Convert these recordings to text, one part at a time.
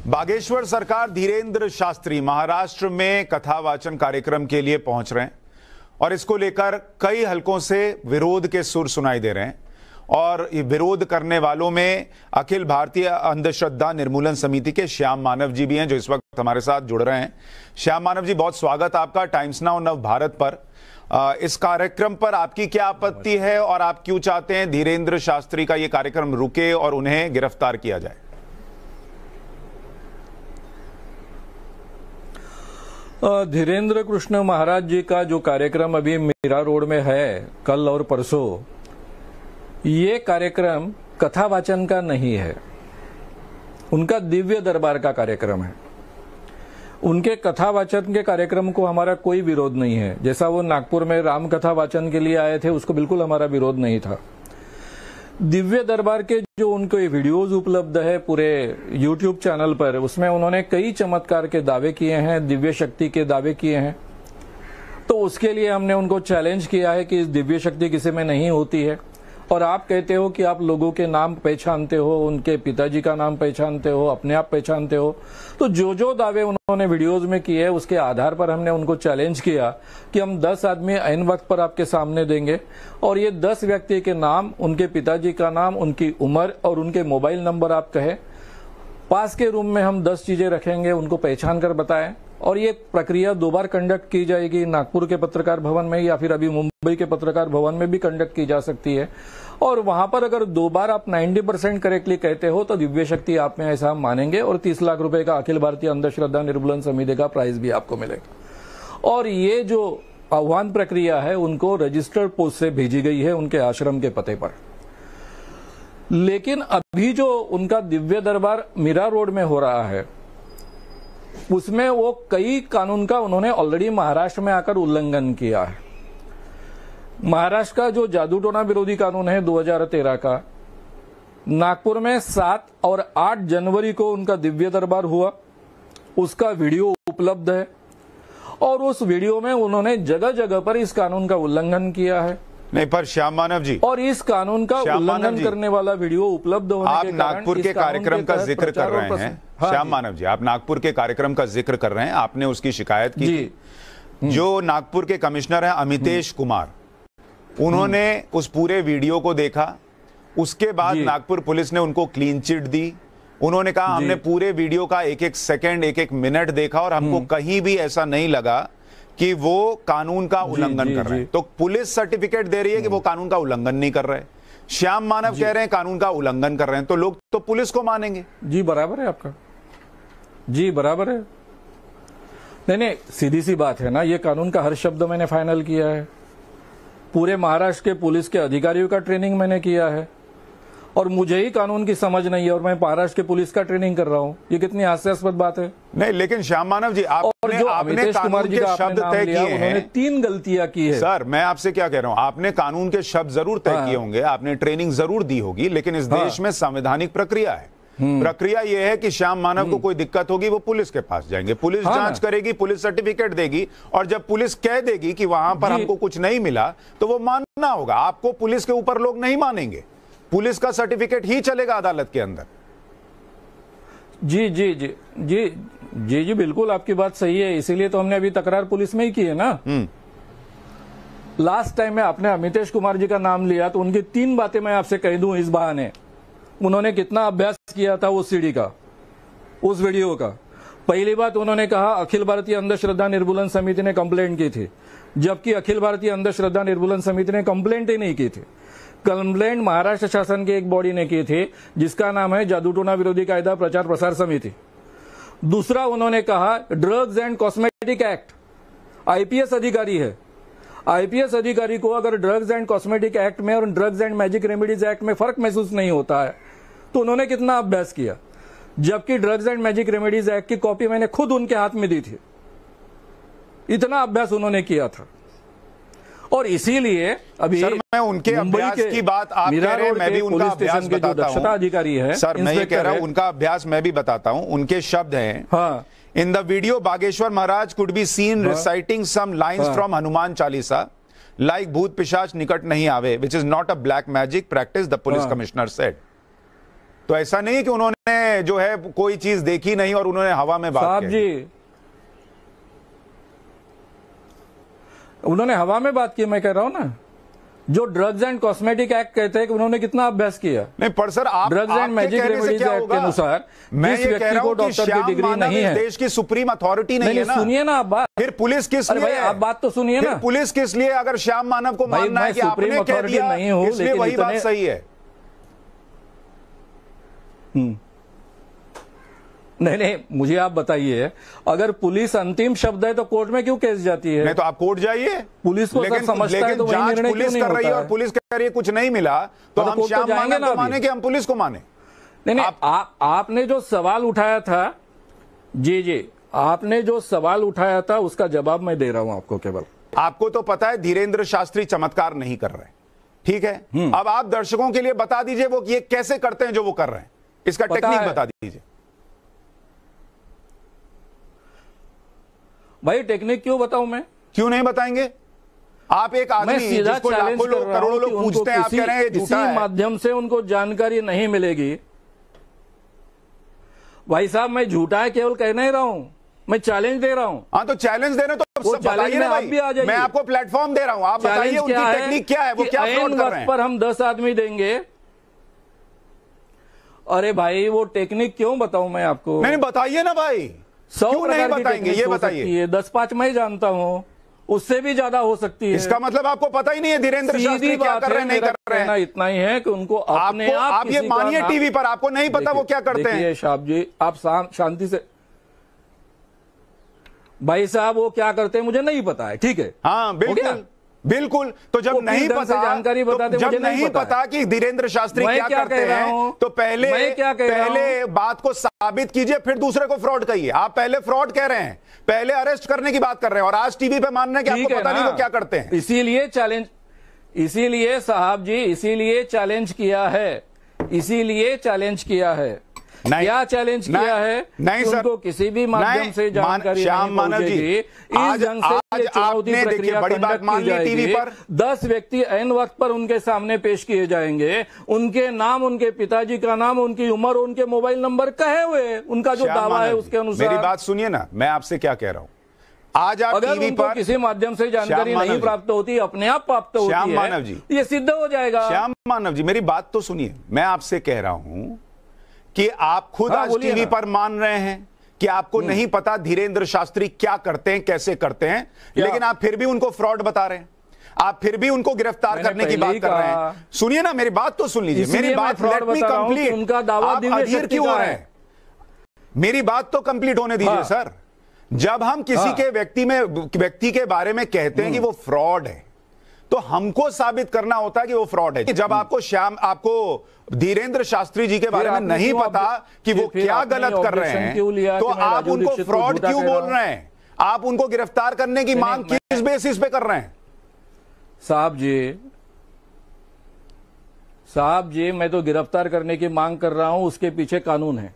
बागेश्वर सरकार धीरेन्द्र शास्त्री महाराष्ट्र में कथा वाचन कार्यक्रम के लिए पहुंच रहे हैं और इसको लेकर कई हलकों से विरोध के सुर सुनाई दे रहे हैं। और ये विरोध करने वालों में अखिल भारतीय अंधश्रद्धा निर्मूलन समिति के श्याम मानव जी भी हैं, जो इस वक्त हमारे साथ जुड़ रहे हैं। श्याम मानव जी, बहुत स्वागत आपका टाइम्स नाउ नव भारत पर। इस कार्यक्रम पर आपकी क्या आपत्ति है और आप क्यों चाहते हैं धीरेन्द्र शास्त्री का ये कार्यक्रम रुके और उन्हें गिरफ्तार किया जाए? धीरेन्द्र कृष्ण महाराज जी का जो कार्यक्रम अभी मीरा रोड में है कल और परसों, ये कार्यक्रम कथा वाचन का नहीं है, उनका दिव्य दरबार का कार्यक्रम है। उनके कथा वाचन के कार्यक्रम को हमारा कोई विरोध नहीं है। जैसा वो नागपुर में राम कथा वाचन के लिए आए थे, उसको बिल्कुल हमारा विरोध नहीं था। दिव्य दरबार के जो उनके वीडियोस उपलब्ध है पूरे यूट्यूब चैनल पर, उसमें उन्होंने कई चमत्कार के दावे किए हैं, दिव्य शक्ति के दावे किए हैं। तो उसके लिए हमने उनको चैलेंज किया है कि दिव्य शक्ति किसी में नहीं होती है। और आप कहते हो कि आप लोगों के नाम पहचानते हो, उनके पिताजी का नाम पहचानते हो, अपने आप पहचानते हो। तो जो दावे उन्होंने वीडियोस में किए हैं, उसके आधार पर हमने उनको चैलेंज किया कि हम 10 आदमी ऐन वक्त पर आपके सामने देंगे और ये 10 व्यक्ति के नाम, उनके पिताजी का नाम, उनकी उम्र और उनके मोबाइल नंबर आप कहे। पास के रूम में हम 10 चीजें रखेंगे, उनको पहचान कर बताएं। और ये प्रक्रिया 2 बार कंडक्ट की जाएगी, नागपुर के पत्रकार भवन में या फिर अभी मुंबई के पत्रकार भवन में भी कंडक्ट की जा सकती है। और वहां पर अगर 2 बार आप 90% करेक्टली कहते हो तो दिव्य शक्ति आप में ऐसा हम मानेंगे और 30 लाख रुपए का अखिल भारतीय अंधश्रद्धा निर्मूलन समिति का प्राइज भी आपको मिलेगा। और ये जो आह्वान प्रक्रिया है उनको रजिस्टर्ड पोस्ट से भेजी गई है उनके आश्रम के पते पर। लेकिन अभी जो उनका दिव्य दरबार मीरा रोड में हो रहा है, उसमें वो कई कानून का उन्होंने ऑलरेडी महाराष्ट्र में आकर उल्लंघन किया है। महाराष्ट्र का जो जादू टोना विरोधी कानून है 2013 का, नागपुर में 7 और 8 जनवरी को उनका दिव्य दरबार हुआ, उसका वीडियो उपलब्ध है। और उस वीडियो में उन्होंने जगह जगह पर इस कानून का उल्लंघन किया है। नहीं, पर श्याम मानव जी, और इस कानून का उल्लंघन करने वाला वीडियो उपलब्ध होने आप के कारण नागपुर के कार्यक्रम का जिक्र कर रहे हैं। श्याम मानव जी, आप नागपुर के कार्यक्रम का जिक्र कर रहे हैं, आपने उसकी शिकायत की थी। जो नागपुर के कमिश्नर हैं अमितेश कुमार, उन्होंने उस पूरे वीडियो को देखा। उसके बाद नागपुर पुलिस ने उनको क्लीन चिट दी। उन्होंने कहा हमने पूरे वीडियो का एक-एक सेकंड, एक-एक मिनट देखा और हमको कहीं भी ऐसा नहीं लगा कि वो कानून का उल्लंघन कर रहे हैं। तो पुलिस सर्टिफिकेट दे रही है कि वो कानून का उल्लंघन नहीं कर रहे। श्याम मानव कह रहे हैं कानून का उल्लंघन कर रहे हैं, तो लोग तो पुलिस को मानेंगे। जी बराबर है आपका, जी बराबर है। नहीं, सीधी सी बात है ना, ये कानून का हर शब्द मैंने फाइनल किया है। पूरे महाराष्ट्र के पुलिस के अधिकारियों का ट्रेनिंग मैंने किया है और मुझे ही कानून की समझ नहीं है और मैं महाराष्ट्र के पुलिस का ट्रेनिंग कर रहा हूं। ये कितनी हास्यास्पद बात है। नहीं, लेकिन श्याम मानव जी, आपने कानून के शब्द तय किए हैं। उन्होंने 3 गलतियां की है। सर, मैं आपसे क्या कह रहा हूं, आपने कानून के शब्द जरूर तय किए होंगे, आपने ट्रेनिंग जरूर दी होगी, लेकिन इस देश में संवैधानिक प्रक्रिया है। प्रक्रिया यह है कि श्याम मानव को कोई दिक्कत होगी वो पुलिस के पास जाएंगे, पुलिस जांच करेगी, पुलिस सर्टिफिकेट देगी और जब पुलिस कह देगी कि वहां पर हमको कुछ नहीं मिला तो वो मानना होगा। आपको पुलिस के ऊपर लोग नहीं मानेंगे, पुलिस का सर्टिफिकेट ही चलेगा अदालत के अंदर। जी जी जी जी जी जी बिल्कुल आपकी बात सही है, इसीलिए तो हमने अभी तकरार पुलिस में ही की है ना। लास्ट टाइम में आपने अमितेश कुमार जी का नाम लिया तो उनकी 3 बातें मैं आपसे कह दूं इस बहाने। उन्होंने कितना अभ्यास किया था उस सीडी का, उस वीडियो का। पहली बात उन्होंने कहा अखिल भारतीय अंधश्रद्धा निर्मूलन समिति ने कंप्लेंट की थी, जबकि अखिल भारतीय अंधश्रद्धा निर्मूलन समिति ने कंप्लेंट ही नहीं की थी। कंप्लेंट महाराष्ट्र शासन के एक बॉडी ने की थी जिसका नाम है जादू टोना विरोधी कायदा प्रचार प्रसार समिति। दूसरा उन्होंने कहा drugs and cosmetic act, IPS अधिकारी है, आईपीएस अधिकारी को अगर ड्रग्स एंड कॉस्मेटिक एक्ट में और drugs and magic remedies act में फर्क महसूस नहीं होता है तो उन्होंने कितना अभ्यास किया। जबकि drugs and magic remedies act की कॉपी मैंने खुद उनके हाथ में दी थी, इतना अभ्यास उन्होंने किया था। और इसीलिए अभी सर, मैं उनके अभ्यास की बात आप कह रहे हैं, मैं भी उनका अभ्यास बताता हूं। अधिकारी है सर, मैं ये कह रहा हूं उनका अभ्यास मैं भी बताता हूं। उनके शब्द हैं, in the video Bageshwar Maharaj could be seen reciting some lines from Hanuman Chalisa like भूत पिशाच निकट नहीं आवे, which is not a black magic practice, the police commissioner said. तो ऐसा नहीं कि उन्होंने जो है कोई चीज देखी नहीं और उन्होंने हवा में बात साहब की। जी, उन्होंने हवा में बात की, मैं कह रहा हूं ना। जो ड्रग्स एंड कॉस्मेटिक एक्ट कहते हैं कि उन्होंने कितना अभ्यास किया। नहीं पर सर, आप drugs and magic remedies act के अनुसार मैं जिस व्यक्ति को डॉक्टर की डिग्री नहीं है, देश की सुप्रीम अथॉरिटी नहीं है ना। सुनिए ना आप बात, फिर पुलिस किस लिए? आप बात तो सुनिए ना। पुलिस किस लिए? अगर श्याम मानव को मानना है कि आपने कह दिया, नहीं हूं, इसलिए वही बात सही है। नहीं, मुझे आप बताइए, अगर पुलिस अंतिम शब्द है तो कोर्ट में क्यों केस जाती है? नहीं तो आप कोर्ट जाइए। पुलिस को सब समझता है तो वही निर्णय पुलिस कर रही है और पुलिस कह रही है कुछ नहीं मिला, तो हम श्याम मानव को माने कि हम पुलिस को माने? नहीं, आपने जो सवाल उठाया था, जी, आपने जो सवाल उठाया था उसका जवाब मैं दे रहा हूं आपको। केवल आपको तो पता है धीरेंद्र शास्त्री चमत्कार नहीं कर रहे, ठीक है? अब आप दर्शकों के लिए बता दीजिए वो ये कैसे करते हैं जो वो कर रहे हैं, इसका टेक्निक बता दीजिए भाई। टेक्निक क्यों बताऊं मैं? क्यों नहीं बताएंगे? आप एक आदमी जिसको लाखों लोग, करोड़ों लोग पूछते हैं, आप कह रहे हैं झूठा है। इसी माध्यम से उनको जानकारी नहीं मिलेगी। भाई साहब, मैं झूठा है केवल कह नहीं रहा हूं, मैं चैलेंज दे रहा हूं। हाँ तो चैलेंज दे रहे तो बताइए ना भाई, मैं आपको प्लेटफॉर्म दे रहा हूं, आप बताइए उनकी टेक्निक क्या है, वो क्या फ्रॉड कर रहे हैं। पर हम 10 आदमी देंगे। अरे भाई, वो टेक्निक क्यों बताऊं मैं आपको? नहीं बताइए ना भाई, 100 क्यों नहीं बताएंगे ये बताइए। 10-5 मैं जानता हूं, उससे भी ज्यादा हो सकती है। इसका मतलब आपको पता ही नहीं है धीरेंद्र शास्त्री क्या कर रहे हैं, नहीं कर रहे हैं। इतना ही है कि उनको अपने आप ये मानिए टीवी पर, आपको नहीं पता वो क्या करते हैं। साहब जी, आप शांति से, भाई साहब वो क्या करते हैं मुझे नहीं पता है, ठीक है? हाँ बिल्कुल बिल्कुल। तो जब नहीं पता जानकारी बताते, तो जब नहीं पता कि धीरेंद्र शास्त्री क्या करते हैं, तो पहले बात को साबित कीजिए, फिर दूसरे को फ्रॉड कहिए। आप पहले फ्रॉड कह रहे हैं, पहले अरेस्ट करने की बात कर रहे हैं, और आज टीवी पे मान रहे हैं कि आपको पता नहीं वो क्या करते हैं। इसीलिए साहब जी, इसीलिए चैलेंज किया है। क्या चैलेंज किया है? नहीं सर, उनको किसी भी माध्यम से जानकारी श्याम मानव जी, इस ढंग से चुनौती प्रक्रिया बड़ी बात मान ली टीवी पर। 10 व्यक्ति ऐन वक्त पर उनके सामने पेश किए जाएंगे, उनके नाम, उनके पिताजी का नाम, उनकी उम्र, उनके मोबाइल नंबर कहे हुए, उनका जो दावा है उसके अनुसार। मेरी बात सुनिए ना, मैं आपसे क्या कह रहा हूं। आज आप अगर टीवी पर किसी माध्यम से जानकारी नहीं प्राप्त होती, अपने आप प्राप्त होती है, श्याम मानव जी, ये सिद्ध हो जाएगा। श्याम मानव जी, मेरी बात तो सुनिए। मैं आपसे कह रहा हूं कि आप खुद आज टीवी पर मान रहे हैं कि आपको नहीं पता धीरेंद्र शास्त्री क्या करते हैं, कैसे करते हैं, लेकिन आप फिर भी उनको फ्रॉड बता रहे हैं, आप फिर भी उनको गिरफ्तार करने की बात कर रहे हैं। सुनिए ना, मेरी बात तो सुन लीजिए, मेरी बात लेट मी कंप्लीट। उनका दावा अधीर क्यों हो रहे हैं? मेरी बात तो कंप्लीट होने दीजिए सर। जब हम किसी के व्यक्ति के बारे में कहते हैं कि वो फ्रॉड है, तो हमको साबित करना होता है कि वो फ्रॉड है। जब आपको धीरेंद्र शास्त्री जी के बारे में नहीं पता कि वो क्या गलत कर रहे हैं, तो आप उनको फ्रॉड क्यों बोल रहे हैं? आप उनको गिरफ्तार करने की मांग किस बेसिस पे कर रहे हैं? साहब जी, मैं तो गिरफ्तार करने की मांग कर रहा हूं, उसके पीछे कानून है,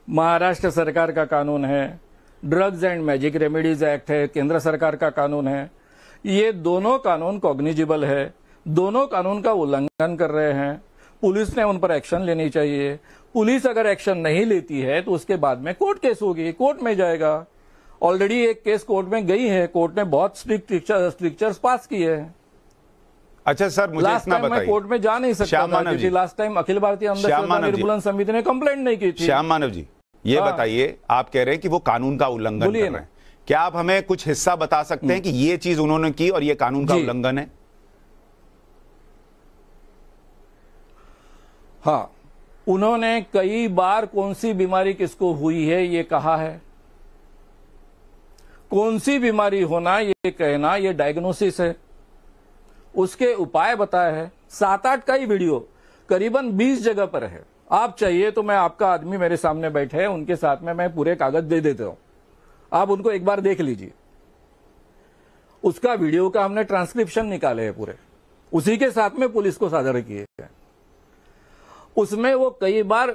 महाराष्ट्र सरकार का कानून है, drugs and magic remedies act है, केंद्र सरकार का कानून है। ये दोनों कानून कॉग्निजिबल है, दोनों कानून का उल्लंघन कर रहे हैं। पुलिस ने उन पर एक्शन लेनी चाहिए। पुलिस अगर एक्शन नहीं लेती है तो उसके बाद में कोर्ट केस होगी, कोर्ट में जाएगा। ऑलरेडी एक केस कोर्ट में गई है, कोर्ट ने बहुत स्ट्रिक्चर्स पास किए हैं। अच्छा सर, मुझे इतना बताइए, मैं कोर्ट में जा नहीं सकता था क्योंकि लास्ट टाइम अखिल भारतीय अंधश्रद्धा निर्मूलन समिति ने कंप्लेंट नहीं की थी। श्याम मानव जी, ये बताइए, आप कह रहे हैं कि वो कानून का उल्लंघन कर रहे हैं, क्या आप हमें कुछ हिस्सा बता सकते हैं कि ये चीज उन्होंने की और ये कानून का उल्लंघन है? हाँ, उन्होंने कई बार कौन सी बीमारी किसको हुई है ये कहा है। कौन सी बीमारी होना ये कहना, ये डायग्नोसिस है। उसके उपाय बताए हैं। 7-8 का ही वीडियो करीबन 20 जगह पर है। आप चाहिए तो मैं, आपका आदमी मेरे सामने बैठे हैं, उनके साथ में मैं पूरे कागज दे देता हूं, आप उनको एक बार देख लीजिए। उसका वीडियो का हमने ट्रांसक्रिप्शन निकाले हैं पूरे, उसी के साथ में पुलिस को साझा किए हैं। उसमें वो कई बार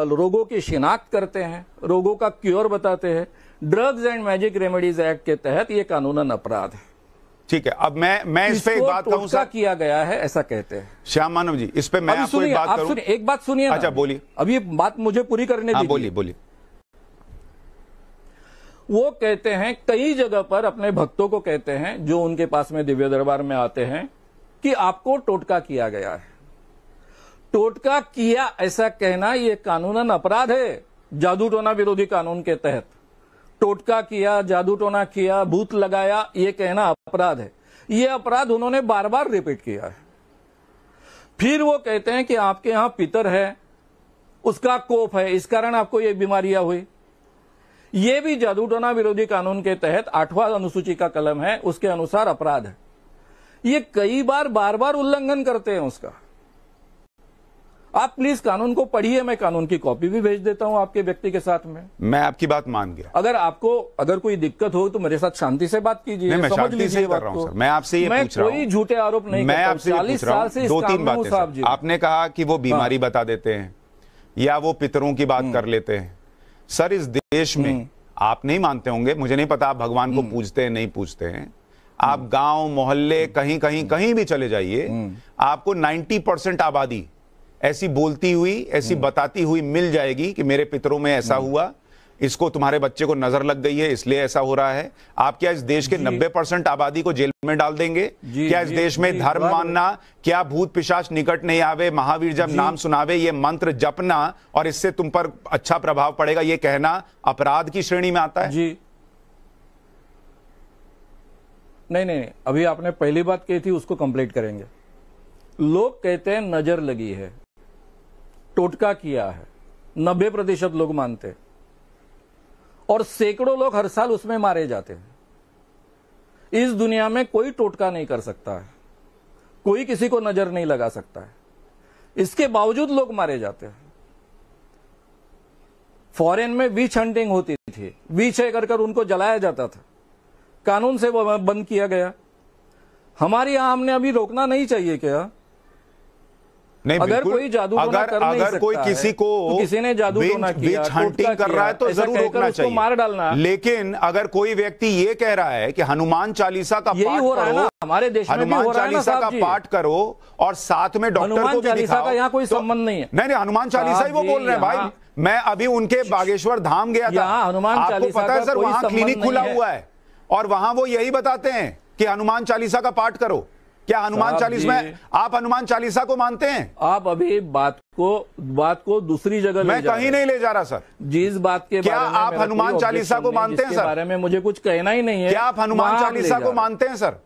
रोगों की शिनाख्त करते हैं, रोगों का क्योर बताते हैं। Drugs and magic remedies act के तहत ये कानूनन अपराध है। ठीक है, अब मैं इस पे एक बात कहूं सर, किया गया है ऐसा कहते हैं श्याम मानव जी, इस पे मैं आपको एक बात करूं। एक बात सुनिए। अच्छा बोलिए। अभी बात मुझे पूरी करने दीजिए। बोलिए बोलिए। वो कहते हैं कई जगह पर अपने भक्तों को कहते हैं जो उनके पास में दिव्य दरबार में आते हैं कि आपको टोटका किया गया है। टोटका किया ऐसा कहना यह कानूनन अपराध है, जादू टोना विरोधी कानून के तहत। टोटका किया, जादू टोना किया, भूत लगाया, यह कहना अपराध है। यह अपराध उन्होंने बार बार रिपीट किया है। फिर वो कहते हैं कि आपके यहां पितर है, उसका कोप है, इस कारण आपको ये बीमारियां हुई। ये भी जादू टोना विरोधी कानून के तहत 8वां अनुसूची का कलम है, उसके अनुसार अपराध है। ये कई बार बार बार उल्लंघन करते हैं उसका। आप प्लीज कानून को पढ़िए, मैं कानून की कॉपी भी भेज देता हूं आपके व्यक्ति के साथ में। मैं आपकी बात मान गया। अगर कोई दिक्कत हो तो मेरे साथ शांति से बात कीजिए, समझ लीजिए बात को। मैं आपसे ये पूछ रहा हूं, कोई झूठे आरोप नहीं मैं आपसे 40 साल से 2-3 बातें। आपने कहा कि वो बीमारी बता देते हैं या वो पितरों की बात कर लेते हैं। सर इस देश में आप नहीं मानते होंगे, मुझे नहीं पता आप भगवान को पूजते हैं नहीं पूजते हैं, आप गांव मोहल्ले कहीं भी चले जाइए, आपको 90% आबादी ऐसी बोलती हुई, ऐसी बताती हुई मिल जाएगी कि मेरे पितरों में ऐसा हुआ, इसको तुम्हारे बच्चे को नजर लग गई है इसलिए ऐसा हो रहा है। आप क्या इस देश के 90% आबादी को जेल में डाल देंगे? क्या इस देश में धर्म मानना, क्या भूत पिशाच निकट नहीं आवे, महावीर जब नाम सुनावे, ये मंत्र जपना और इससे तुम पर अच्छा प्रभाव पड़ेगा, ये कहना अपराध की श्रेणी में आता है? जी नहीं, अभी आपने पहली बात कही थी, उसको कंप्लीट करेंगे। लोग कहते हैं नजर लगी है, टोटका किया है, 90% लोग मानते हैं और सैकड़ों लोग हर साल उसमें मारे जाते हैं। इस दुनिया में कोई टोटका नहीं कर सकता है, कोई किसी को नजर नहीं लगा सकता है, इसके बावजूद लोग मारे जाते हैं। फॉरेन में विच हंटिंग होती थी, विच है कर उनको जलाया जाता था, कानून से वो बंद किया गया। हमारे यहां हमने अभी रोकना नहीं चाहिए क्या? नहीं, अगर कोई जादू टोना कर नहीं सकता, कोई किसी को तो किसी ने जादू टोना किया, हंटिंग कर रहा है तो जरूर रोकना चाहिए, मार डालना। लेकिन अगर कोई व्यक्ति ये कह रहा है कि हनुमान चालीसा का पाठ करो, हमारे देश में हनुमान चालीसा का पाठ करो और साथ में डॉक्टर को भी दिखाओ, का यहाँ कोई संबंध नहीं है। नहीं, हनुमान चालीसा ही वो बोल रहे हैं भाई। मैं अभी उनके बागेश्वर धाम गया था, आपको पता है सर वहां क्लिनिक खुला हुआ है और वहां वो यही बताते हैं कि हनुमान चालीसा का पाठ करो। क्या हनुमान चालीसा में आप हनुमान चालीसा को मानते हैं? आप अभी बात को दूसरी जगह मैं कहीं नहीं ले जा रहा सर। जिस बात के क्या आप हनुमान चालीसा को मानते हैं सर? बारे में मुझे कुछ कहना ही नहीं है। क्या आप हनुमान चालीसा को मानते हैं सर?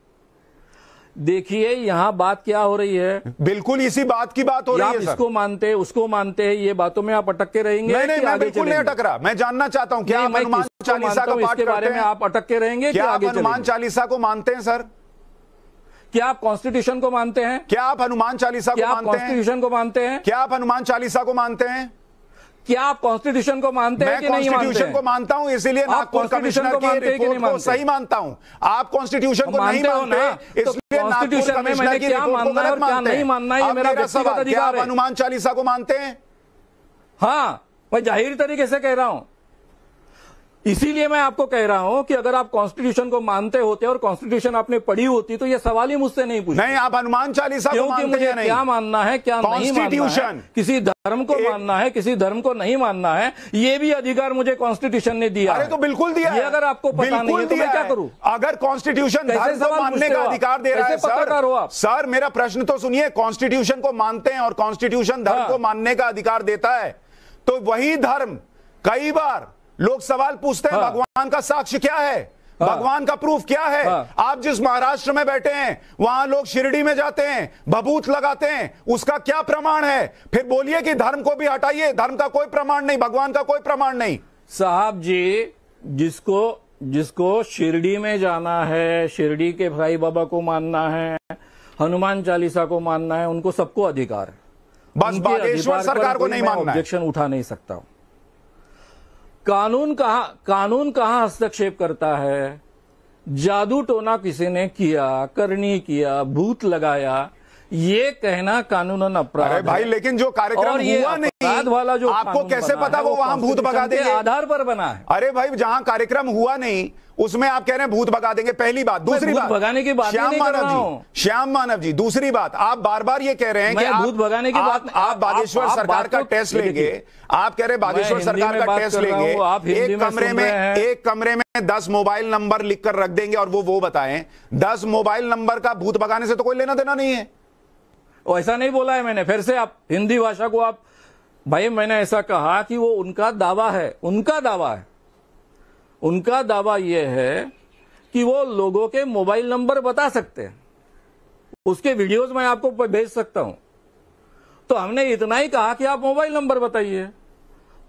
देखिए यहाँ बात क्या हो रही है, बिल्कुल इसी बात की बात हो रही है सर। इसको मानते हैं उसको मानते हैं, ये बातों में आप अटक के रहेंगे? नहीं, मैं बिल्कुल नहीं अटक रहा। मैं जानना चाहता हूँ क्या आप हनुमान चालीसा का पाठ करते हैं? आप अटक के रहेंगे? क्या आप हनुमान चालीसा को मानते हैं सर? क्या आप कॉन्स्टिट्यूशन को मानते हैं? क्या आप हनुमान चालीसा को मानते हैं? कॉन्स्टिट्यूशन को मानते हैं? क्या आप हनुमान चालीसा को मानते हैं? क्या आप कॉन्स्टिट्यूशन को मानते हैं कि नहीं मानते? कॉन्स्टिट्यूशन को मानता हूं, इसीलिए नागपुर कमिश्नर की रिपोर्ट को सही मानता हूं। आप कॉन्स्टिट्यूशन को नहीं मानते, इसलिए नागपुर कमिश्नर की रिपोर्ट को गलत मानते हैं। मानना है मेरा व्यक्तिगत अधिकार है। आप हनुमान चालीसा को मानते हैं? हाँ, मैं जाहिर तरीके से कह रहा हूं। इसीलिए मैं आपको कह रहा हूं कि अगर आप कॉन्स्टिट्यूशन को मानते होते और कॉन्स्टिट्यूशन आपने पढ़ी होती तो ये सवाल ही मुझसे नहीं पूछते। नहीं, आप हनुमान चालीसा को मानते मुझे हैं नहीं? क्या मानना है क्या नहीं मानना है, किसी धर्म को मानना है किसी धर्म को नहीं मानना है, ये भी अधिकार मुझे कॉन्स्टिट्यूशन ने दिया। अरे तो बिल्कुल दिया है। अगर आपको पता नहीं है तो मैं क्या करूं? अगर कॉन्स्टिट्यूशन धर्म को मानने का अधिकार दे रहा है सर, मेरा प्रश्न तो सुनिए। कॉन्स्टिट्यूशन को मानते हैं और कॉन्स्टिट्यूशन धर्म को मानने का अधिकार देता है, तो वही धर्म कई बार लोग सवाल पूछते हैं भगवान का साक्ष्य क्या है, भगवान का प्रूफ क्या है? आप जिस महाराष्ट्र में बैठे हैं वहां लोग शिरडी में जाते हैं, भभूत लगाते हैं, उसका क्या प्रमाण है? फिर बोलिए कि धर्म को भी हटाइए, धर्म का कोई प्रमाण नहीं, भगवान का कोई प्रमाण नहीं। साहब जी, जिसको शिरडी में जाना है, शिरडी के भाई बाबा को मानना है, हनुमान चालीसा को मानना है, उनको सबको अधिकार है। बस बागेश्वर सरकार को नहीं मानना है। ऑब्जेक्शन उठा नहीं सकता हूं। कानून कहां हस्तक्षेप करता है? जादू टोना किसी ने किया, करनी किया, भूत लगाया, ये कहना कानूनन अपराध है। अरे भाई, लेकिन जो कार्यक्रम हुआ नहीं, वाला जो आपको कैसे पता वो वहां भूत भगा देंगे? आधार पर बना है। अरे भाई, जहां कार्यक्रम हुआ नहीं उसमें आप कह रहे हैं भूत भगा देंगे, पहली बात। दूसरी बात, भगाने की बात श्याम मानव जी, दूसरी बात, आप बार बार ये कह रहे हैं कि भूत भगाने की बात, आप बागेश्वर सरकार का टेस्ट लेंगे, आप कह रहे बागेश्वर सरकार का टेस्ट लेंगे, एक कमरे में 10 मोबाइल नंबर लिखकर रख देंगे और वो बताएं, 10 मोबाइल नंबर का भूत भगाने से तो कोई लेना देना नहीं है। ऐसा नहीं बोला है मैंने। फिर से आप हिंदी भाषा को आप, भाई मैंने ऐसा कहा कि वो उनका दावा है, उनका दावा है, उनका दावा यह है कि वो लोगों के मोबाइल नंबर बता सकते हैं, उसके वीडियोस मैं आपको भेज सकता हूं। तो हमने इतना ही कहा कि आप मोबाइल नंबर बताइए।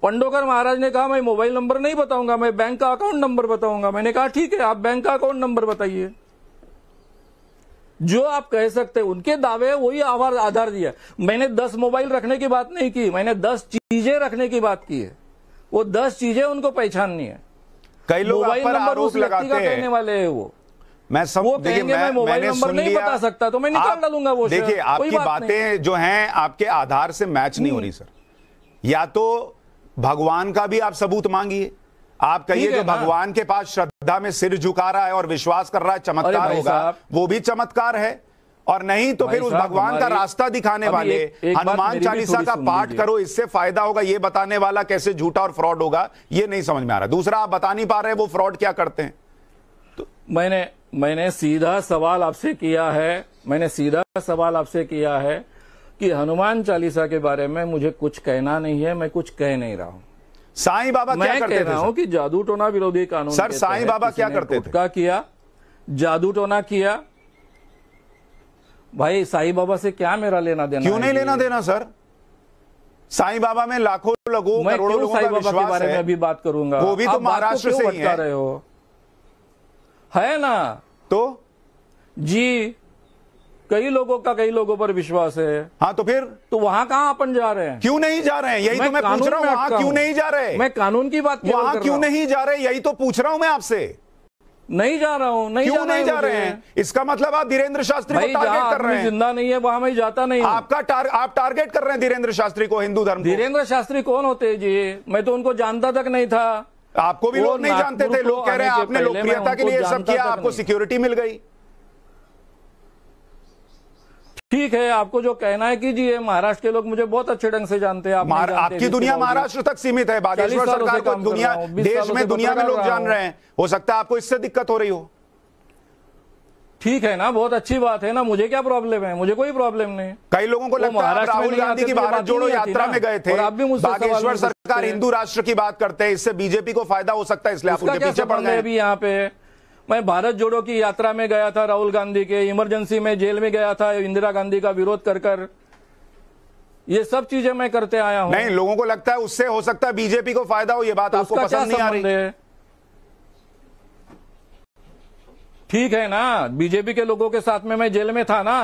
पंडोकर महाराज ने कहा मैं मोबाइल नंबर नहीं बताऊंगा, मैं बैंक का अकाउंट नंबर बताऊंगा। मैंने कहा ठीक है, आप बैंक का अकाउंट नंबर बताइए। जो आप कह सकते हैं, उनके दावे वही आधार दिया। मैंने 10 मोबाइल रखने की बात नहीं की, मैंने 10 चीजें रखने की बात की है। वो 10 चीजें उनको पहचाननी है। कई लोग आप पर आरोप लगाते हैं, कहने वाले हैं वो वो कहेंगे मैं मोबाइल नंबर नहीं बता सकता तो मैं निकाल डालूंगा वो। देखिए, आपकी बातें जो हैं आपके आधार से मैच नहीं हो रही सर। या तो भगवान का भी आप सबूत मांगिए, आप कहिए जो भगवान के पास श्रद्धा में सिर झुका रहा है और विश्वास कर रहा है चमत्कार होगा, वो भी चमत्कार है। और नहीं तो फिर उस भगवान का रास्ता दिखाने वाले हनुमान चालीसा का पाठ करो, इससे फायदा होगा, ये बताने वाला कैसे झूठा और फ्रॉड होगा, ये नहीं समझ में आ रहा। दूसरा, आप बता नहीं पा रहे वो फ्रॉड क्या करते हैं। तो मैंने सीधा सवाल आपसे किया है, मैंने सीधा सवाल आपसे किया है कि हनुमान चालीसा के बारे में मुझे कुछ कहना नहीं है, मैं कुछ कह नहीं रहा हूं। साईं बाबा क्या करते थे? मैं कह रहा हूं कि जादू टोना विरोधी कानून सर, साईं बाबा क्या करते थे? क्या किया? जादू टोना किया। भाई साईं बाबा से क्या मेरा लेना देना? क्यों नहीं लेना देना सर? साईं बाबा में लाखों लोगों, करोड़ों लोगों का विश्वास है। के बारे में अभी बात करूंगा, वो भी तो महाराष्ट्र से ही है ना? तो जी, कई लोगों पर विश्वास है। हाँ, तो फिर तो वहां कहां अपन जा रहे हैं? क्यों नहीं जा रहे हैं? यही तो मैं पूछ रहा हूं, वहां क्यों नहीं जा रहे? मैं कानून की बात वहां क्यों नहीं जा रहे, यही तो पूछ रहा हूं मैं आपसे। नहीं जा रहा हूं। क्यों नहीं जा रहे हैं? इसका मतलब आप धीरेन्द्र शास्त्री को टारगेट कर रहे हैं। जिंदा नहीं है वहां मैं जाता नहीं। आप टारगेट कर रहे हैं धीरेन्द्र शास्त्री को, हिंदू धर्म। धीरेन्द्र शास्त्री कौन होते हैं जी? मैं तो उनको जानता तक नहीं था। आपको भी लोग नहीं जानते थे। लोग कह रहे हैं आपने लोकप्रियता के लिए सब किया, आपको सिक्योरिटी मिल गई। ठीक है, आपको जो कहना है कीजिए। महाराष्ट्र के लोग मुझे बहुत अच्छे ढंग से जानते हैं। आपकी दुनिया महाराष्ट्र तक सीमित है, बागेश्वर सरकार को दुनिया, देश में, दुनिया में लोग जान रहे हैं। हो सकता है आपको इससे दिक्कत हो रही हो। ठीक है ना, बहुत अच्छी बात है ना, मुझे क्या प्रॉब्लम है? मुझे कोई प्रॉब्लम नहीं। कई लोगों को लगता है राहुल गांधी की भारत जोड़ो यात्रा में गए थे, बागेश्वर सरकार हिंदू राष्ट्र की बात करते हैं, इससे बीजेपी को फायदा हो सकता है, इसलिए आप उनके पीछे पड़ गए। अभी यहाँ पे मैं भारत जोड़ो की यात्रा में गया था, राहुल गांधी के इमरजेंसी में जेल में गया था, इंदिरा गांधी का विरोध कर ये सब चीजें मैं करते आया हूं। नहीं, लोगों को लगता है उससे हो सकता है बीजेपी को फायदा हो, ये बात आपको पसंद नहीं आ रही। ठीक है ना, बीजेपी के लोगों के साथ में मैं जेल में था ना।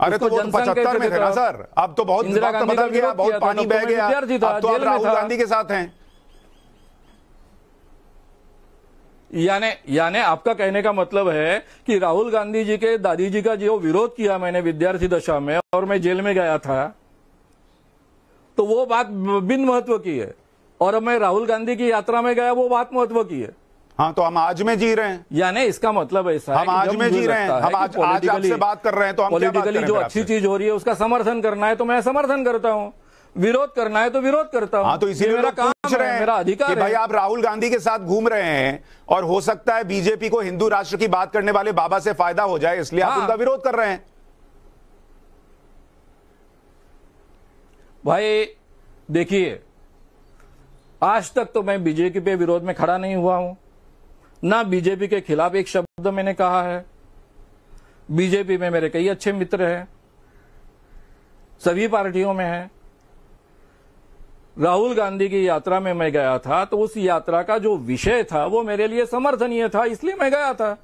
अरे तो वो 75 में थे ना सर, अब तो बहुत वक्त बदल गया, बहुत पानी बह गया, अब तो आप राहुल गांधी के साथ हैं। यानी आपका कहने का मतलब है कि राहुल गांधी जी के दादी जी का जो विरोध किया मैंने विद्यार्थी दशा में और मैं जेल में गया था, तो वो बात बिन महत्व की है, और अब मैं राहुल गांधी की यात्रा में गया, वो बात महत्व की है। हाँ, तो हम आज में जी रहे हैं। यानी इसका मतलब ऐसा है हम आज में जी रहे हैं, हम आज आपसे बात कर रहे हैं, तो हम पॉलिटिकली जो अच्छी चीज हो रही है उसका समर्थन करना है तो मैं समर्थन करता हूं, विरोध करना है तो विरोध करता हूं। हाँ, तो इसीलिए मेरा काम है, मेरा अधिकार है। भाई आप राहुल गांधी के साथ घूम रहे हैं और हो सकता है बीजेपी को हिंदू राष्ट्र की बात करने वाले बाबा से फायदा हो जाए, इसलिए आप उनका विरोध कर रहे हैं। भाई देखिए, आज तक तो मैं बीजेपी पे विरोध में खड़ा नहीं हुआ हूं, ना बीजेपी के खिलाफ एक शब्द मैंने कहा है। बीजेपी में मेरे कई अच्छे मित्र हैं, सभी पार्टियों में हैं। राहुल गांधी की यात्रा में मैं गया था तो उस यात्रा का जो विषय था वो मेरे लिए समर्थनीय था, इसलिए मैं गया था।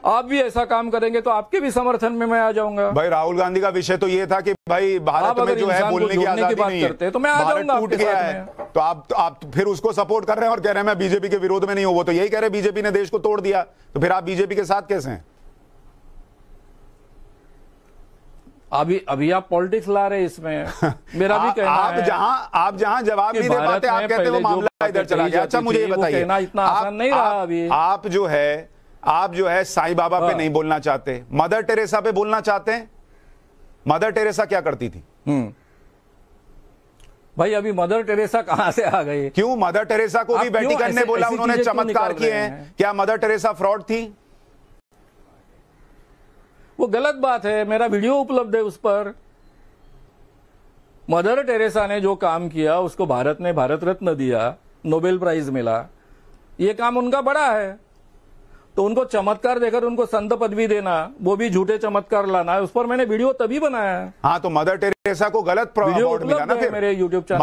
आप भी ऐसा काम करेंगे तो आपके भी समर्थन में मैं आ जाऊंगा। भाई राहुल गांधी का विषय तो ये था कि भाई भारत में जो है बोलने की आजादी नहीं है, तो मैं आ जाऊंगा, टूट गया है, तो आप फिर उसको सपोर्ट कर रहे हैं और कह रहे हैं मैं बीजेपी के विरोध में नहीं हूं। वो तो यही कह रहे हैं बीजेपी ने देश को तोड़ दिया, तो फिर आप बीजेपी के साथ कैसे हैं? अभी आप पॉलिटिक्स ला रहे इसमें। मेरा भी कहना है आप जहां जवाब नहीं दे पाते, आप कहते हो मामला इधर चला गया। अच्छा मुझे ये बताइए, कहना इतना आसान नहीं रहा अभी। आप जो है साईं बाबा पे नहीं बोलना चाहते, मदर टेरेसा पे बोलना चाहते हैं। मदर टेरेसा क्या करती थी? भाई अभी मदर टेरेसा कहां से आ गई? क्यों मदर टेरेसा को भी वेटिकन ने बोला उन्होंने चमत्कार किए हैं? क्या मदर टेरेसा फ्रॉड थी? वो गलत बात है, मेरा वीडियो उपलब्ध है उस पर। मदर टेरेसा ने जो काम किया उसको भारत ने भारत रत्न दिया, नोबेल प्राइज मिला, ये काम उनका बड़ा है। तो उनको चमत्कार देकर उनको संत पदवी देना, वो भी झूठे चमत्कार लाना है, उस पर मैंने वीडियो तभी बनाया है। हाँ, तो मदर टेरेसा को गलत अवार्ड मिला ना फिर मेरे यूट्यूब चैनल।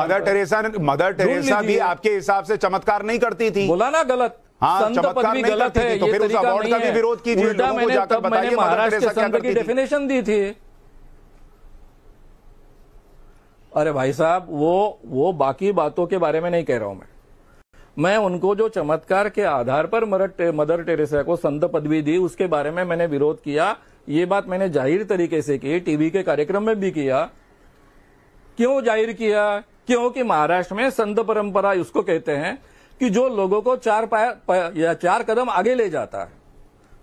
मदर टेरेसा भी आपके हिसाब से चमत्कार नहीं करती थी। बोला ना गलत। हाँ, संत पदवी गलत है, तो फिर उस अवार्ड का भी विरोध कीजिए। उल्टा मैंने महाराष्ट्र के संत की डेफिनेशन दी थी। अरे भाई साहब, वो बाकी बातों के बारे में नहीं कह रहा हूं मैं उनको जो चमत्कार के आधार पर मदर टेरेसा को संत पदवी दी उसके बारे में मैंने विरोध किया। ये बात मैंने जाहिर तरीके से की, टीवी के कार्यक्रम में भी किया। क्यों जाहिर किया? क्योंकि महाराष्ट्र में संत परंपरा उसको कहते हैं कि जो लोगों को चार कदम आगे ले जाता है,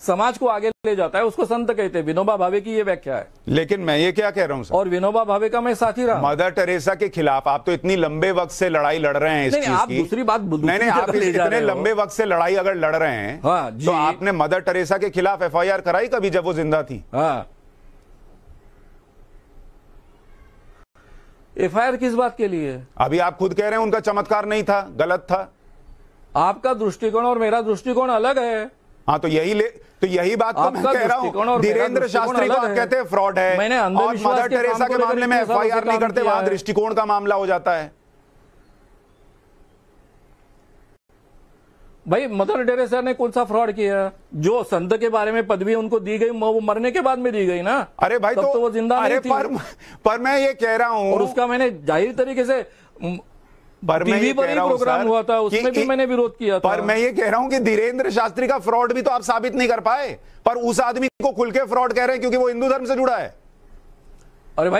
समाज को आगे ले जाता है, उसको संत कहते हैं। विनोबा भावे की ये व्याख्या है। लेकिन मैं ये क्या कह रहा हूं सर, और विनोबा भावे का मैं साथी रहा। मदर टेरेसा के खिलाफ आप तो इतनी लंबे वक्त से लड़ाई लड़ रहे हैं इस चीज की। आप दूसरी बात नहीं, आप इतने लंबे वक्त से लड़ाई अगर लड़ रहे हैं, हाँ, तो आपने मदर टेरेसा के खिलाफ FIR कराई कभी जब वो जिंदा थी? हाँ, FIR किस बात के लिए? अभी आप खुद कह रहे हैं उनका चमत्कार नहीं था, गलत था। आपका दृष्टिकोण और मेरा दृष्टिकोण अलग है। हाँ, तो यही बात तो मैं कह रहा हूं। धीरेन्द्र शास्त्री को आप कहते हैं फ्रॉड है, और मदर टेरेसा के मामले में FIR नहीं करते, वहां दृष्टिकोण का मामला हो जाता है। भाई मदर टेरेसा ने कौन सा फ्रॉड किया? जो संत के बारे में पदवी उनको दी गई वो मरने के बाद में दी गई ना। अरे भाई, तो वो जिंदा नहीं थी। पर मैं ये कह रहा हूं, और उसका मैंने जाहिर तरीके से टीवी पर ही प्रोग्राम हुआ था, उसमें भी मैंने विरोध किया था। पर मैं ये कह रहा हूं कि धीरेन्द्र शास्त्री का फ्रॉड भी तो आप साबित नहीं कर पाए, पर उस आदमी को खुल के फ्रॉड कह रहे हैं क्योंकि वो हिंदू धर्म से जुड़ा है। अरे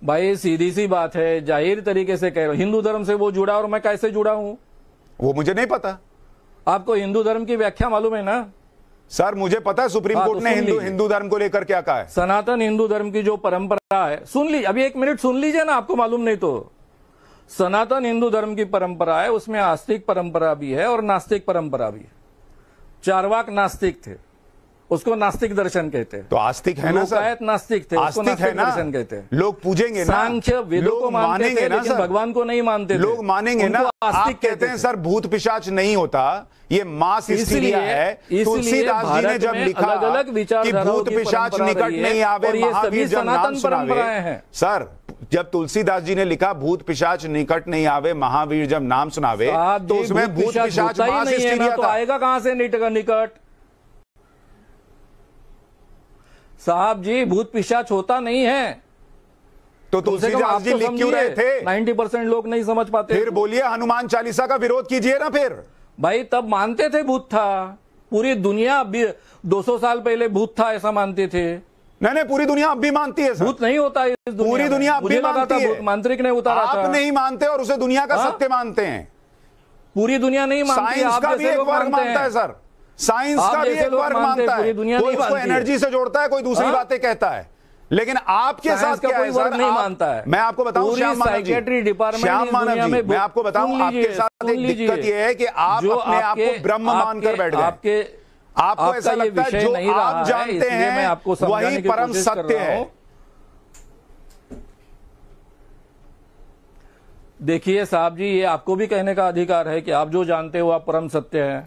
भाई सीधी सी बात है, जाहिर तरीके से कह रहा हूं, हिंदू धर्म से वो जुड़ा, और मैं कैसे जुड़ा हूं वो मुझे नहीं पता। आपको हिंदू धर्म की व्याख्या मालूम है ना? सर मुझे पता है सुप्रीम कोर्ट ने हिंदू धर्म को लेकर क्या कहा है। सनातन हिंदू धर्म की जो परंपरा है, सुन लीजिए, अभी 1 मिनट सुन लीजिए ना, आपको मालूम नहीं तो। सनातन हिंदू धर्म की परंपरा है, उसमें आस्तिक परंपरा भी है और नास्तिक परंपरा भी है। चारवाक नास्तिक थे, उसको नास्तिक दर्शन कहते हैं। तो आस्तिक है ना सर? नास्तिक थे, उसको नास्तिक दर्शन कहते हैं। लोग पूजेंगे ना, सांख्य वेदों को मानेंगे ना, भगवान को नहीं मानते। लोग मानेंगे ना। आप कहते हैं सर भूत पिशाच नहीं होता, ये मास हिस्टीरिया है। तुलसीदास जी ने जब लिखा कि भूत पिशाच निकट नहीं आवे, महावीर जब नाम सुनावे। सर जब तुलसीदास जी ने लिखा भूत पिशाच निकट नहीं आवे, महावीर जब नाम सुनावे, तो उसमें भूत पिशाच मास हिस्टीरिया तो आएगा कहां से निकट? साहब जी, भूत पिशाच होता नहीं है। तो तुलसीदास जी लिख क्यों रहे थे? 90% लोग नहीं समझ पाते। फिर बोलिए हनुमान चालीसा का विरोध कीजिए ना। फिर भाई तब मानते थे भूत था, पूरी दुनिया 200 साल पहले भूत था ऐसा मानते थे। नहीं, पूरी दुनिया अब भी मानती है सर। भूत नहीं होता इस दुनिया, पूरी दुनिया अब भी मानती है। मांत्रिक ने उतारा था। आप नहीं मानते और उसे दुनिया का सत्य मानते हैं। पूरी दुनिया नहीं मानती, साइंस का भी एक वर्ग मानता है सर, साइंस का भी एक वर्ग मानता है। कोई उसको एनर्जी से जोड़ता है, कोई दूसरी बातें कहता है, लेकिन आपके साथ क्या है सर? नहीं मानता है। मैं आपको बताऊं श्याम मानव जी, मैं आपको बताऊं, आपके साथ एक दिक्कत यह है कि आप अपने आप को ब्रह्म मानकर बैठ गए। आपको ऐसा लगता है जो आप जानते हैं वही परम सत्य है। देखिए साहब जी, ये आपको भी कहने का अधिकार है कि आप जो जानते हो आप परम सत्य है।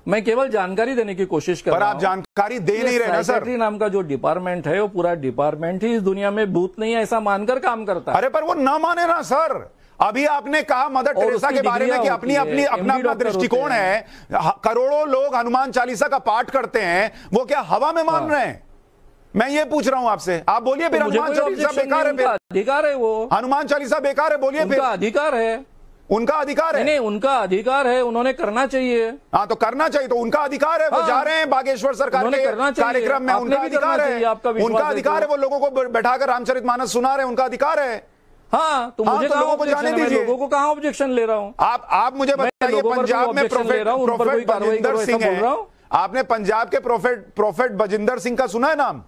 मैं केवल जानकारी देने की कोशिश कर रहा हूं। पर आप जानकारी दे नहीं रहे ना सर। साइकियाट्री नाम का जो डिपार्टमेंट है वो पूरा डिपार्टमेंट ही इस दुनिया में भूत नहीं है ऐसा मानकर काम करता है। अरे पर वो ना माने ना सर। अभी आपने कहा मदर टेरेसा के बारे में कि अपना दृष्टिकोण है। करोड़ों लोग हनुमान चालीसा का पाठ करते हैं, वो क्या हवा में मान रहे हैं? मैं ये पूछ रहा हूं आपसे। आप बोलिए फिर हनुमान चालीसा बेकार है। अधिकार है वो, हनुमान चालीसा बेकार है, बोलिए फिर। अधिकार है, उनका अधिकार है। नहीं, उनका अधिकार है, उन्होंने करना चाहिए। हाँ, तो करना चाहिए, तो उनका अधिकार है। वो जा रहे हैं बागेश्वर सरकार के कार्यक्रम में, उनका अधिकार है, उनका अधिकार है। वो लोगों को बैठाकर रामचरितमानस सुना रहे हैं, उनका अधिकार है। हाँ, तो मुझे लोगों को जाने दीजिए। लोगों को कहाँ ऑब्जेक्शन ले रहा हूँ? आप मुझे बताइए, पंजाब में प्रोफेट बजिंदर सिंह है, आपने पंजाब के प्रोफेट बजिंदर सिंह का सुना है नाम?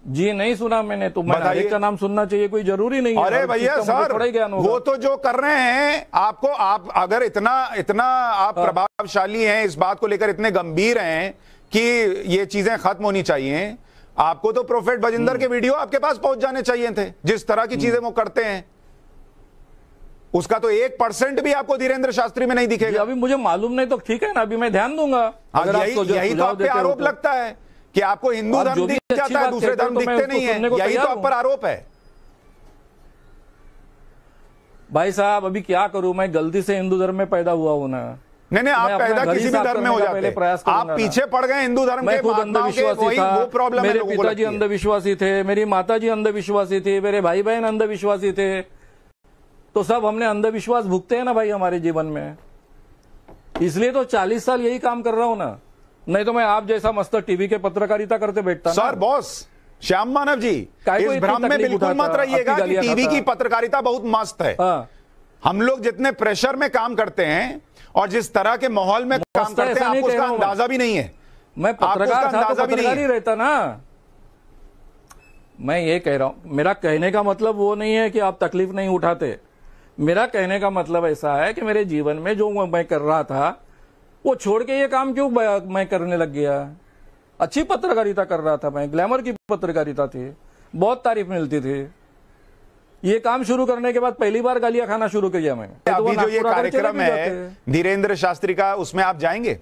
जी नहीं सुना मैंने, तो मैं हर एक का नाम सुनना चाहिए, कोई जरूरी नहीं है। अरे भैया सर, वो तो जो कर रहे हैं आपको, आप अगर इतना आप प्रभावशाली हैं, इस बात को लेकर इतने गंभीर हैं कि ये चीजें खत्म होनी चाहिए, आपको तो प्रोफेट बजिंदर के वीडियो आपके पास पहुंच जाने चाहिए थे। जिस तरह की चीजें वो करते हैं, उसका तो 1% भी आपको धीरेन्द्र शास्त्री में नहीं दिखेगा। अभी मुझे मालूम नहीं, तो ठीक है ना, अभी मैं ध्यान दूंगा। यही तो आप पे आरोप लगता है कि आपको हिंदू धर्म दिख जाता है, दूसरे धर्म दिखते नहीं है, यही तो आप पर आरोप है। भाई साहब, अभी क्या करूं, मैं गलती से हिंदू धर्म में पैदा हुआ हूं ना। नहीं, आप पैदा किसी भी धर्म में हो जाते हैं, आप पीछे पड़ गए हिंदू धर्म के, अंधविश्वासी था, वो प्रॉब्लम है। मेरे पिताजी अंधविश्वासी थे, मेरी माताजी अंधविश्वासी थी, मेरे भाई बहन अंधविश्वासी थे, तो सब हमने अंधविश्वास भुगते हैं ना भाई हमारे जीवन में। इसलिए तो 40 साल यही काम कर रहा हूं ना, नहीं तो मैं आप जैसा मस्त टीवी के पत्रकारिता करते बैठता। सर बॉस श्याम मानव जी, इस भ्रम में बिल्कुल मत रहिएगा कि टीवी की पत्रकारिता बहुत मस्त है। हम लोग जितने प्रेशर में काम करते हैं और जिस तरह के माहौल में काम करते हैं, आपको उसका अंदाजा भी नहीं है। मैं पत्रकार था तो पत्रकार ही रहता ना। मैं ये कह रहा हूं, मेरा कहने का मतलब वो नहीं है कि आप तकलीफ नहीं उठाते। मेरा कहने का मतलब ऐसा है कि मेरे जीवन में जो मैं कर रहा था, वो छोड़ के ये काम क्यों मैं करने लग गया। अच्छी पत्रकारिता कर रहा था मैं, ग्लैमर की पत्रकारिता थी, बहुत तारीफ मिलती थी। ये काम शुरू करने के बाद पहली बार गालियां खाना शुरू किया मैंने। अभी जो ये कार्यक्रम है धीरेन्द्र शास्त्री का, उसमें आप जाएंगे?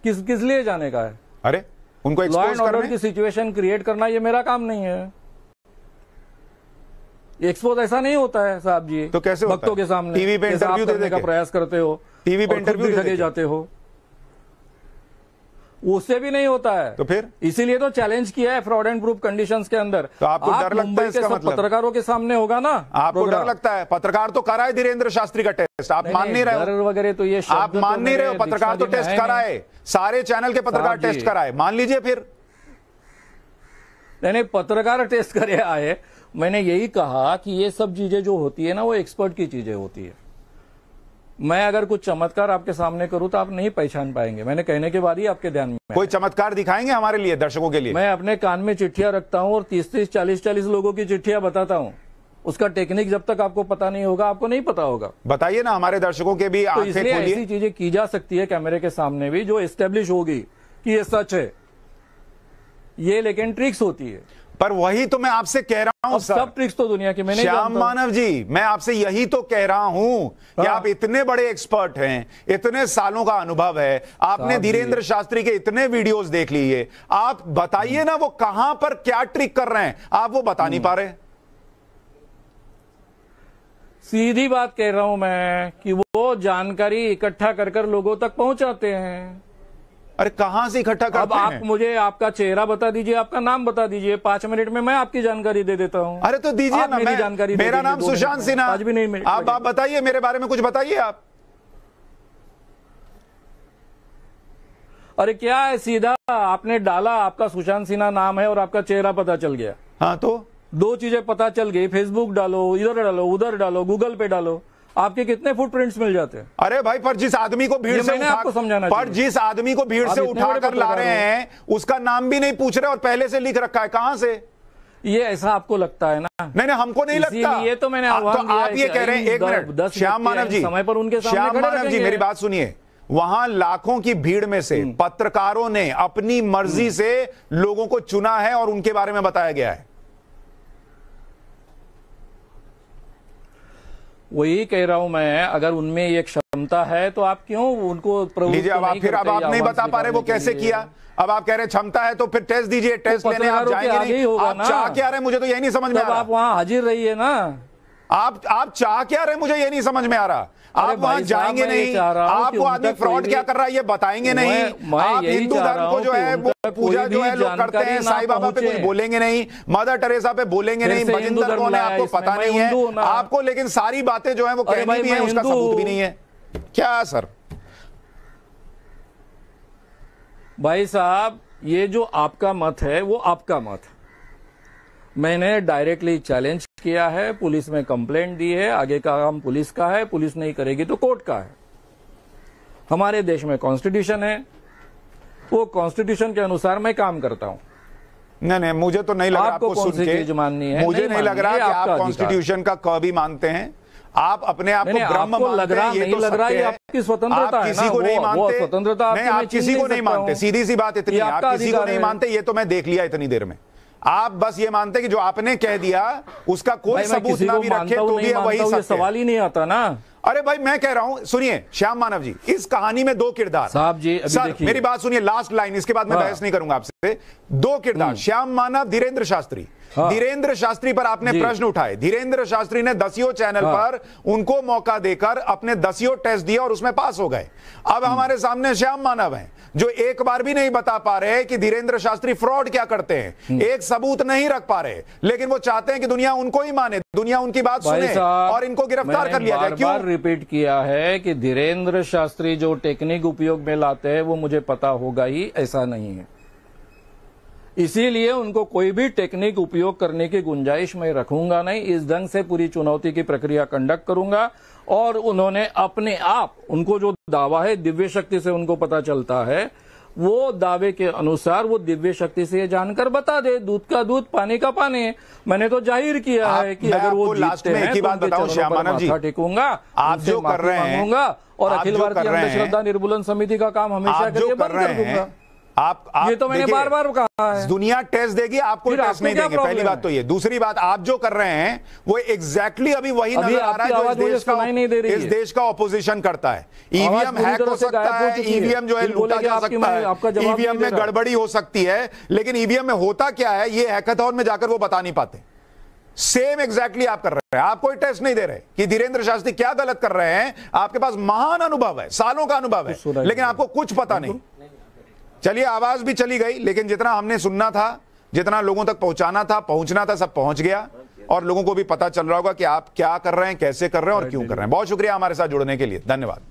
किस लिए जाने का है? अरे उनको लॉ एंड ऑर्डर की सिचुएशन क्रिएट करना ये मेरा काम नहीं है। एक्सपोज ऐसा नहीं होता है साहब जी। तो कैसे होता है? भक्तों के सामने टीवी पे इंटरव्यू देने का प्रयास करते हो, टीवी पे इंटरव्यू ठगे जाते हो, उससे भी नहीं होता है। तो फिर इसीलिए तो चैलेंज किया है फ्रॉड एंड प्रूफ कंडीशंस के अंदर। तो आपको डर लगता है इसका मतलब? पत्रकारों के सामने होगा ना, आपको डर लगता है? पत्रकार तो कराए धीरेन्द्र शास्त्री का टेस्ट, आप मान नहीं रहे हो वगैरह, तो ये आप मान नहीं रहे हो। पत्रकार तो टेस्ट कराए, सारे चैनल के पत्रकार टेस्ट कराए, मान लीजिए फिर। नहीं, पत्रकार टेस्ट करे आए। मैंने यही कहा कि ये सब चीजें जो होती है ना, वो एक्सपर्ट की चीजें होती है। मैं अगर कुछ चमत्कार आपके सामने करूं तो आप नहीं पहचान पाएंगे। मैंने कहने के बाद ही आपके ध्यान में कोई चमत्कार दिखाएंगे हमारे लिए, दर्शकों के लिए? मैं अपने कान में चिट्ठियां रखता हूं और 30-30, 40-40 लोगों की चिट्ठियां बताता हूं। उसका टेक्निक जब तक आपको पता नहीं होगा, आपको नहीं पता होगा। बताइए ना, हमारे दर्शकों के भी आंखें खोलिए। ऐसी चीजें की जा सकती है कैमरे के सामने भी, जो एस्टेब्लिश होगी कि ये सच है। ये लेकिन ट्रिक्स होती है। पर वही तो मैं आपसे कह रहा हूं सर, सब ट्रिक्स तो दुनिया की मैंने श्याम मानव जी, मैं आपसे यही तो कह रहा हूं कि आप इतने बड़े एक्सपर्ट हैं, इतने सालों का अनुभव है, आपने धीरेन्द्र शास्त्री के इतने वीडियोस देख लिए, आप बताइए ना वो कहां पर क्या ट्रिक कर रहे हैं, आप वो बता नहीं पा रहे। सीधी बात कह रहा हूं मैं कि वो जानकारी इकट्ठा कर लोगों तक पहुंचाते हैं। अरे कहां से इकट्ठा करते अब आप मुझे आपका चेहरा बता दीजिए, आपका नाम बता दीजिए, 5 मिनट में मैं आपकी जानकारी दे देता हूं। अरे तो दीजिए ना, मेरी जानकारी। मेरा नाम सुशांत सिन्हा, आज भी नहीं। आप बताइए मेरे बारे में कुछ बताइए आप। अरे क्या है, सीधा आपने डाला, आपका सुशांत सिन्हा नाम है और आपका चेहरा पता चल गया। हाँ, तो 2 चीजें पता चल गई। फेसबुक डालो, इधर डालो, उधर डालो, गूगल पे डालो, आपके कितने फुटप्रिंट्स मिल जाते हैं। अरे भाई, पर जिस आदमी को भीड़ से उठाकर ला रहे हैं, उसका नाम भी नहीं पूछ रहे और पहले से लिख रखा है, कहां से? ये ऐसा आपको लगता है ना? नहीं, हमको नहीं लगता। ये तो मैंने आह्वान दिया। आप ये कह रहे हैं, 1 मिनट श्याम मानव जी, समय पर उनके सामने श्याम मानव जी मेरी बात सुनिए। वहां लाखों की भीड़ में से पत्रकारों ने अपनी मर्जी से लोगों को चुना है और उनके बारे में बताया गया है। वही कह रहा हूं मैं, अगर उनमें ये क्षमता है तो आप क्यों उनको लीजिए। अब आप फिर अब आप नहीं बता पा रहे वो कैसे किया। अब आप कह रहे क्षमता है तो फिर टेस्ट दीजिए, टेस्ट लेने आप जाएंगे नहीं, आप चाह क्या रहे हैं, मुझे तो यही नहीं समझ में आ रहा। आप वहां हाजिर रहिए ना। आप चाह क्या रहे, मुझे ये नहीं समझ में आ रहा। आप वहां जाएंगे नहीं, आपको आदमी फ्रॉड क्या कर रहा है ये बताएंगे नहीं। आप हिंदू धर्म को जो है वो पूजा जो है लोग करते हैं, साईं बाबा पे कुछ बोलेंगे नहीं, मदर टेरेसा पे बोलेंगे नहीं, भजिंदर कौन है आपको पता नहीं है आपको, लेकिन सारी बातें जो है वो कहनी भी है, उसका सबूत भी नहीं है। क्या सर? भाई साहब, ये जो आपका मत है वो आपका मत है। मैंने डायरेक्टली चैलेंज किया है, पुलिस में कंप्लेंट दी है, आगे का काम पुलिस का है, पुलिस नहीं करेगी तो कोर्ट का है। हमारे देश में कॉन्स्टिट्यूशन है, वो कॉन्स्टिट्यूशन के अनुसार मैं काम करता हूं। नहीं, मुझे तो नहीं लग रहा आपको सुन के, मुझे नहीं लग रहा कि आप कॉन्स्टिट्यूशन का क भी मानते हैं। आप अपने आप को ब्रह्म मानते हैं, ये तो सत्य है। आपकी स्वतंत्रता है, किसी को नहीं मानते, स्वतंत्रता नहीं, आप किसी को नहीं मानते, सीधी सी बात इतनी, आप किसी को नहीं मानते, ये तो मैं देख लिया इतनी देर में। आप बस ये मानते कि जो आपने कह दिया उसका कोई सबूत ना भी रखे तो भी वही सत्य। सवाल ही नहीं आता ना। अरे भाई मैं कह रहा हूं, सुनिए श्याम मानव जी, इस कहानी में दो किरदार। साहब जी सर मेरी बात सुनिए, लास्ट लाइन, इसके बाद मैं बहस नहीं करूंगा आपसे। दो किरदार, श्याम मानव, धीरेन्द्र शास्त्री। धीरेन्द्र शास्त्री पर आपने प्रश्न उठाए, धीरेन्द्र शास्त्री ने दसियों चैनल पर उनको मौका देकर अपने दसियों टेस्ट दिए और उसमें पास हो गए। अब हमारे सामने श्याम मानव हैं जो एक बार भी नहीं बता पा रहे कि धीरेन्द्र शास्त्री फ्रॉड क्या करते हैं, एक सबूत नहीं रख पा रहे, लेकिन वो चाहते हैं कि दुनिया उनको ही माने, दुनिया उनकी बात सुने और इनको गिरफ्तार कर लिया जाए। क्यों रिपीट किया है कि धीरेन्द्र शास्त्री जो टेक्निक उपयोग में लाते हैं वो मुझे पता होगा ही, ऐसा नहीं है। इसीलिए उनको कोई भी टेक्निक उपयोग करने की गुंजाइश मैं रखूंगा नहीं। इस ढंग से पूरी चुनौती की प्रक्रिया कंडक्ट करूंगा। और उन्होंने अपने आप, उनको जो दावा है दिव्य शक्ति से उनको पता चलता है, वो दावे के अनुसार वो दिव्य शक्ति से जानकर बता दे, दूध का दूध पानी का पानी। मैंने तो जाहिर किया है कि अगर वो जीतते हैं तो उनके चरणों पर माथा टेकूंगा, आप जो कर रहे हैं और अखिल भारतीय अंधश्रद्धा निर्मूलन समिति का काम हमेशा के लिए बंद कर दूंगा। आप ये तो मैंने बार बार कहा है। दुनिया टेस्ट देगी, आपको टेस्ट नहीं देंगे, पहली बात तो ये। दूसरी बात, आप जो कर रहे हैं वो एग्जैक्टली अभी वही नजर आ रहा है जो इस देश का ऑपोजिशन करता है। ईवीएम हैक हो सकता है, ईवीएम जो है लूटा जा सकता है, ईवीएम में गड़बड़ी हो सकती है, लेकिन ईवीएम में होता क्या है ये हैकाथॉन में जाकर वो बता नहीं पाते। सेम एग्जैक्टली आप कर रहे हैं, आप कोई टेस्ट नहीं दे रहे कि धीरेन्द्र शास्त्री क्या गलत कर रहे हैं। आपके पास महान अनुभव है, सालों का अनुभव है, लेकिन आपको कुछ पता नहीं। चलिए, आवाज भी चली गई, लेकिन जितना हमने सुनना था, जितना लोगों तक पहुंचाना था, पहुंचना था, सब पहुंच गया और लोगों को भी पता चल रहा होगा कि आप क्या कर रहे हैं, कैसे कर रहे हैं और क्यों कर रहे हैं। बहुत शुक्रिया हमारे साथ जुड़ने के लिए, धन्यवाद।